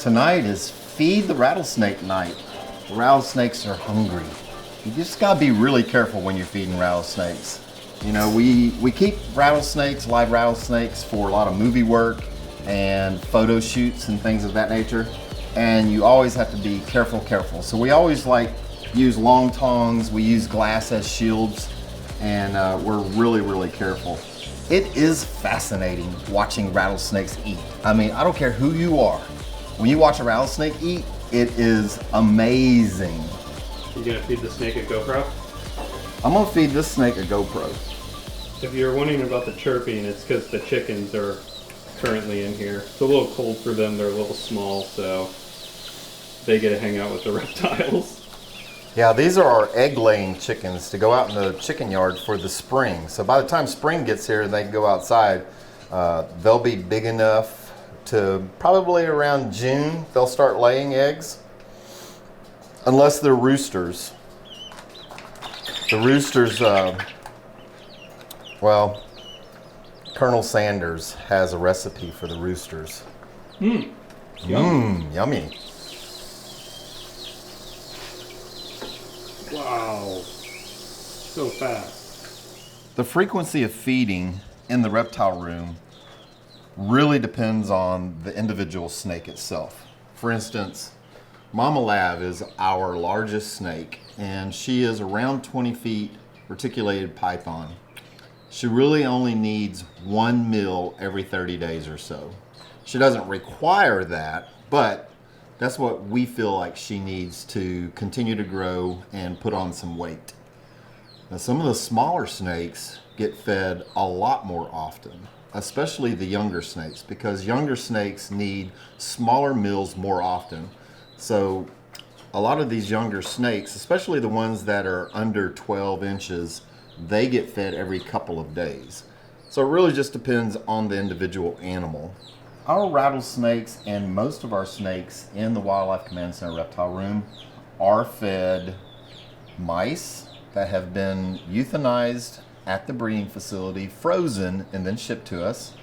Tonight is Feed the Rattlesnake night. Rattlesnakes are hungry. You just gotta be really careful when you're feeding rattlesnakes. You know, we keep rattlesnakes, live rattlesnakes, for a lot of movie work and photo shoots and things of that nature. And you always have to be careful. So we always use long tongs, we use glass as shields, and we're really careful. It is fascinating watching rattlesnakes eat. I mean, I don't care who you are. When you watch a rattlesnake eat, it is amazing. You gonna feed the snake a GoPro? I'm gonna feed this snake a GoPro. If you're wondering about the chirping, it's because the chickens are currently in here. It's a little cold for them, they're a little small, so they get to hang out with the reptiles. Yeah, these are our egg-laying chickens to go out in the chicken yard for the spring. So by the time spring gets here and they can go outside, they'll be big enough to probably around June, they'll start laying eggs. Unless they're roosters. The roosters, well, Colonel Sanders has a recipe for the roosters. Yummy. Wow, so fast. The frequency of feeding in the reptile room really depends on the individual snake itself. For instance, Mama Lav is our largest snake, and she is around 20 feet reticulated python. She really only needs 1 meal every 30 days or so. She doesn't require that, but that's what we feel like she needs to continue to grow and put on some weight. Now, some of the smaller snakes get fed a lot more often, especially the younger snakes, because younger snakes need smaller meals more often. So a lot of these younger snakes, especially the ones that are under 12 inches, they get fed every couple of days. So it really just depends on the individual animal. Our rattlesnakes and most of our snakes in the Wildlife Command Center reptile room are fed mice that have been euthanized at the breeding facility, frozen, and then shipped to us,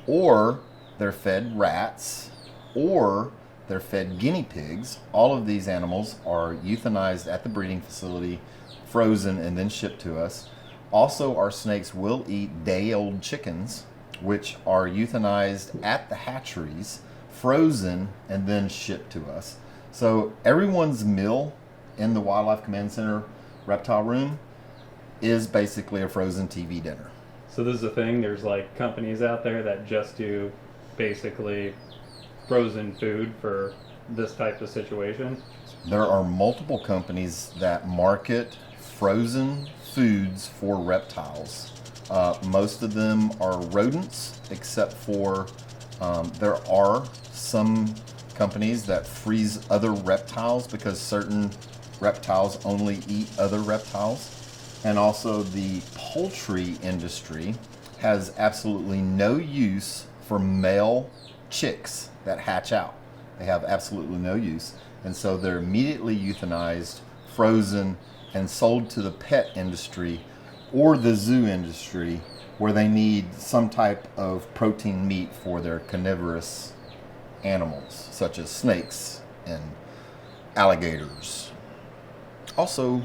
or they're fed rats, or they're fed guinea pigs. All of these animals are euthanized at the breeding facility, frozen, and then shipped to us. Also, our snakes will eat day-old chickens, which are euthanized at the hatcheries, frozen, and then shipped to us. So everyone's meal in the Wildlife Command Center reptile room is basically a frozen TV dinner. So this is the thing, there's like companies out there that just do basically frozen food for this type of situation? There are multiple companies that market frozen foods for reptiles. Most of them are rodents, except for there are some companies that freeze other reptiles because certain reptiles only eat other reptiles. And also the poultry industry has absolutely no use for male chicks that hatch out. They have absolutely no use. And so they're immediately euthanized, frozen, and sold to the pet industry or the zoo industry, where they need some type of protein meat for their carnivorous animals, such as snakes and alligators. Also,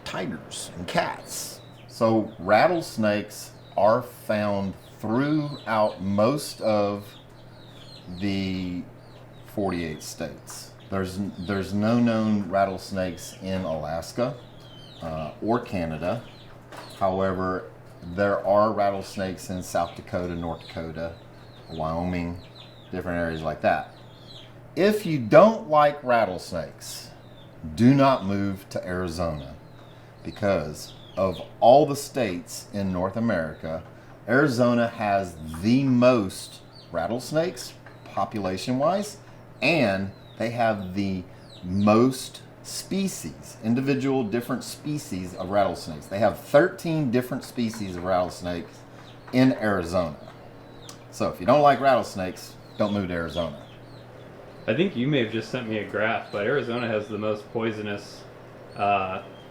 tigers and cats. So rattlesnakes are found throughout most of the 48 states. There's no known rattlesnakes in Alaska or Canada. However, there are rattlesnakes in South Dakota, North Dakota, Wyoming, different areas like that. If you don't like rattlesnakes, do not move to Arizona, because of all the states in North America, Arizona has the most rattlesnakes population-wise, and they have the most species, individual different species of rattlesnakes. They have 13 different species of rattlesnakes in Arizona. So if you don't like rattlesnakes, don't move to Arizona. I think you may have just sent me a graph, but Arizona has the most poisonous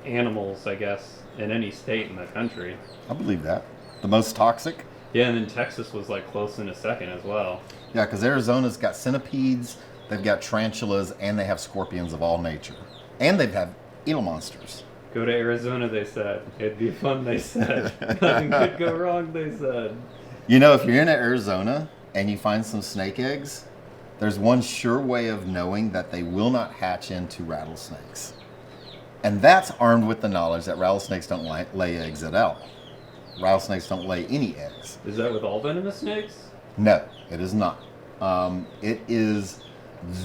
animals, I guess, in any state in the country. I believe that. The most toxic? Yeah, and then Texas was like close in a second as well. Yeah, because Arizona's got centipedes, They've got tarantulas and they have scorpions of all nature. And they've had Gila monsters. Go to Arizona, they said. It'd be fun, they said. Nothing could go wrong, they said. You know, if you're in Arizona and you find some snake eggs, there's one sure way of knowing that they will not hatch into rattlesnakes. And that's armed with the knowledge that rattlesnakes don't lay eggs at all. Rattlesnakes don't lay any eggs. Is that with all venomous snakes? No, it is not. It is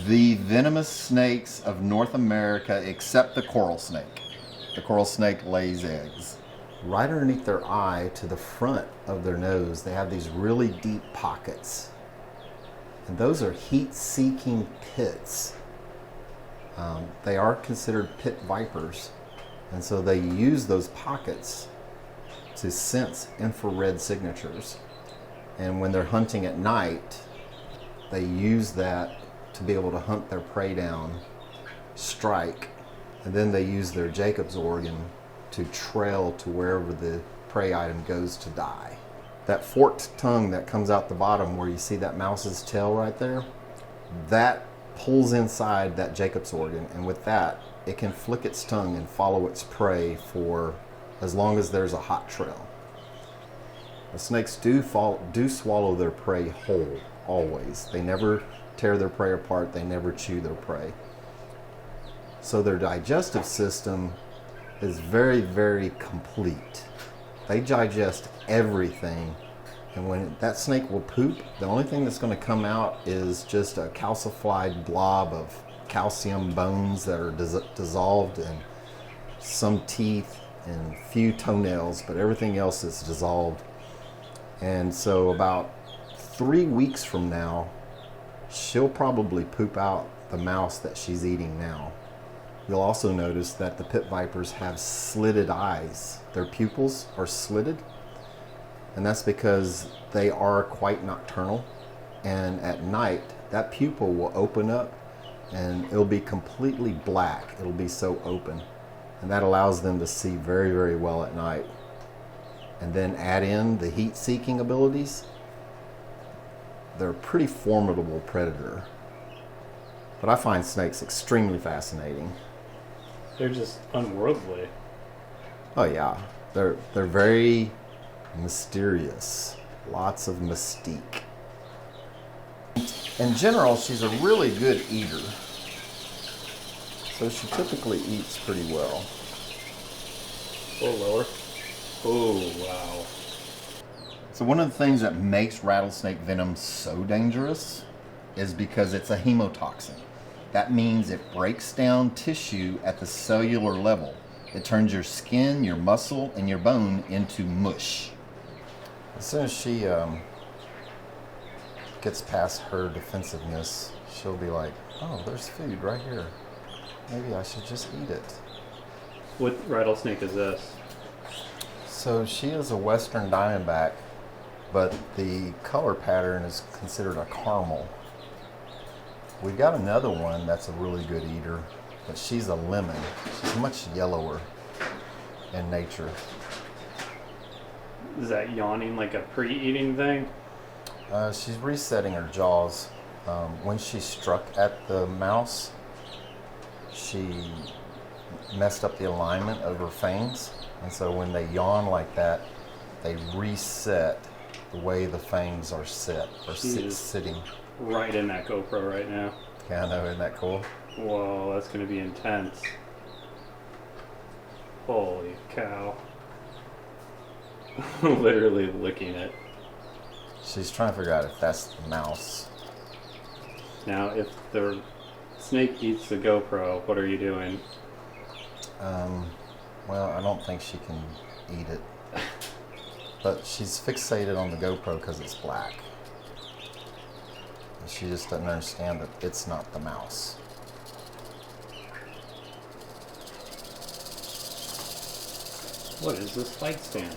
the venomous snakes of North America except the coral snake. The coral snake lays eggs. Right underneath their eye to the front of their nose, they have these really deep pockets. And those are heat-seeking pits. They are considered pit vipers. And so they use those pockets to sense infrared signatures. And when they're hunting at night, they use that to be able to hunt their prey down, strike, and then they use their Jacob's organ to trail to wherever the prey item goes to die. That forked tongue that comes out the bottom where you see that mouse's tail right there, that pulls inside that Jacob's organ, and with that, it can flick its tongue and follow its prey for as long as there's a hot trail. The snakes do swallow their prey whole, always. They never tear their prey apart, they never chew their prey. So their digestive system is very, very complete. They digest everything, and when that snake will poop, the only thing that's going to come out is just a calcified blob of calcium bones that are dissolved, and some teeth and few toenails, but everything else is dissolved. And so about 3 weeks from now, she'll probably poop out the mouse that she's eating now. You'll also notice that the pit vipers have slitted eyes. Their pupils are slitted, and that's because they are quite nocturnal. And at night, that pupil will open up and it'll be completely black. It'll be so open. And that allows them to see very, very well at night. And then add in the heat-seeking abilities. They're a pretty formidable predator. But I find snakes extremely fascinating. They're just unworldly. Oh yeah, they're very mysterious. Lots of mystique. In general, she's a really good eater. So she typically eats pretty well. A little lower. Oh, wow. So one of the things that makes rattlesnake venom so dangerous is because it's a hemotoxin. That means it breaks down tissue at the cellular level. It turns your skin, your muscle, and your bone into mush. As soon as she gets past her defensiveness, she'll be like, oh, there's food right here. Maybe I should just eat it. What rattlesnake is this? So she is a Western Diamondback, but the color pattern is considered a caramel. We've got another one that's a really good eater, but she's a lemon. She's much yellower in nature. Is that yawning like a pre-eating thing? She's resetting her jaws. When she struck at the mouse, she messed up the alignment of her fangs. And so when they yawn like that, they reset the way the fangs are set, or sitting. Right in that GoPro right now. Yeah, I know, isn't that cool? Whoa, that's going to be intense. Holy cow. Literally licking it. She's trying to figure out if that's the mouse. Now, if the snake eats the GoPro, what are you doing? Well, I don't think she can eat it. But she's fixated on the GoPro because it's black. And she just doesn't understand that it's not the mouse. What is this fight stand?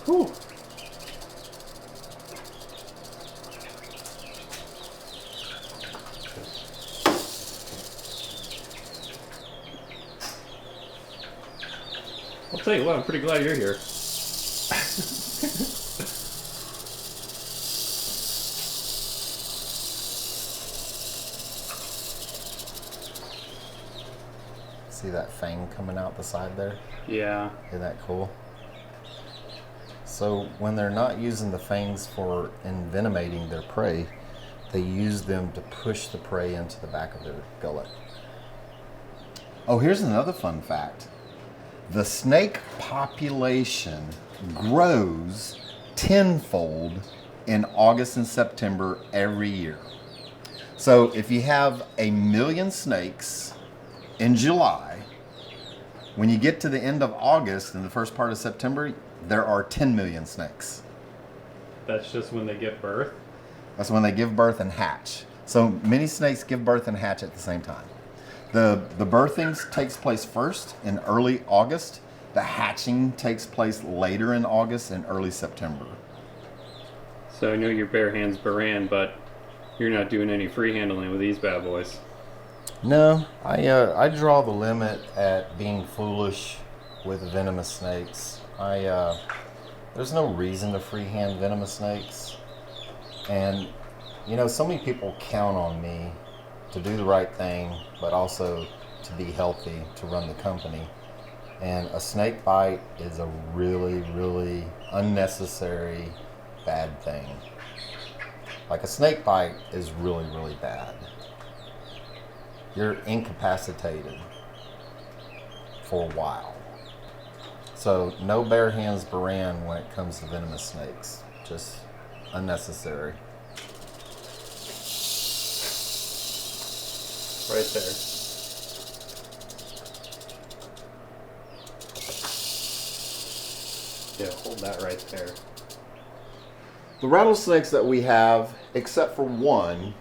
Whew. I'll tell you what, I'm pretty glad you're here. See that fang coming out the side there? Yeah. Isn't that cool? So when they're not using the fangs for envenomating their prey, they use them to push the prey into the back of their gullet. Oh, here's another fun fact. The snake population grows tenfold in August and September every year. So if you have 1 million snakes in July, when you get to the end of August and the first part of September, there are 10 million snakes. That's just when they give birth? That's when they give birth and hatch. So many snakes give birth and hatch at the same time. The birthing takes place first in early August. The hatching takes place later in August and early September. So I know you're Bare Hands Beran, but you're not doing any free handling with these bad boys. No, I draw the limit at being foolish with venomous snakes. There's no reason to freehand venomous snakes. And, you know, so many people count on me to do the right thing, but also to be healthy, to run the company. And a snake bite is a really, really unnecessary bad thing. Like a snake bite is really, really bad. You're incapacitated for a while. So no Bare Hands Beran when it comes to venomous snakes. Just unnecessary. Right there. Yeah, hold that right there. The rattlesnakes that we have, except for one,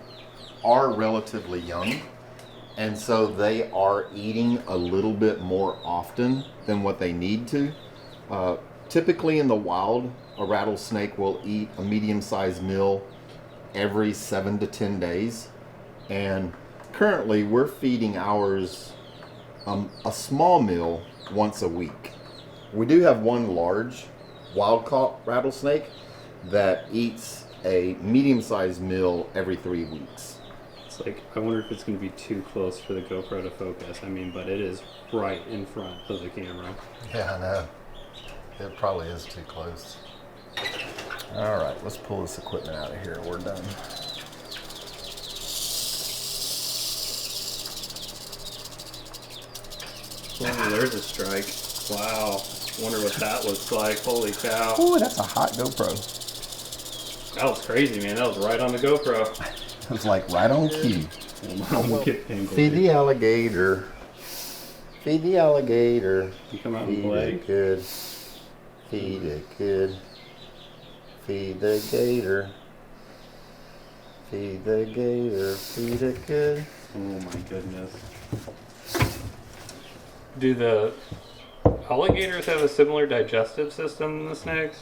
are relatively young. And so they are eating a little bit more often than what they need to. Typically in the wild, a rattlesnake will eat a medium-sized meal every 7 to 10 days. And currently we're feeding ours a small meal once a week. We do have one large wild-caught rattlesnake that eats a medium-sized meal every 3 weeks. It's like, I wonder if it's going to be too close for the GoPro to focus. I mean, but it is right in front of the camera. Yeah, I know. It probably is too close. All right, let's pull this equipment out of here. We're done. Oh, there's a strike. Wow. Wonder what that looks like. Holy cow. Ooh, that's a hot GoPro. That was crazy, man. That was right on the GoPro. It was like right on cue. Feed the alligator. Feed the alligator. You come out Feed and play. it good. Feed it good. Feed the gator. Feed the gator. Feed it good. Oh my goodness. Do the alligators have a similar digestive system than the snakes?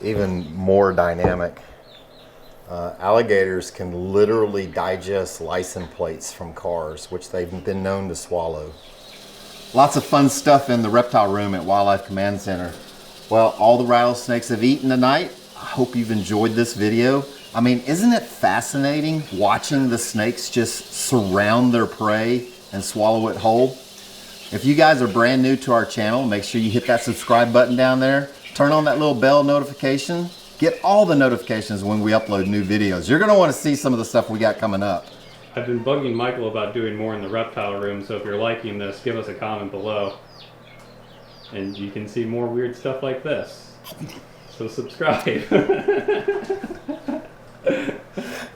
Even more dynamic. Alligators can literally digest license plates from cars, which they've been known to swallow. Lots of fun stuff in the reptile room at Wildlife Command Center. Well, all the rattlesnakes have eaten tonight. I hope you've enjoyed this video. I mean, isn't it fascinating watching the snakes just surround their prey and swallow it whole? If you guys are brand new to our channel, make sure you hit that subscribe button down there. Turn on that little bell notification. Get all the notifications when we upload new videos. You're going to want to see some of the stuff we got coming up. I've been bugging Michael about doing more in the reptile room, so if you're liking this, give us a comment below. And you can see more weird stuff like this. So subscribe.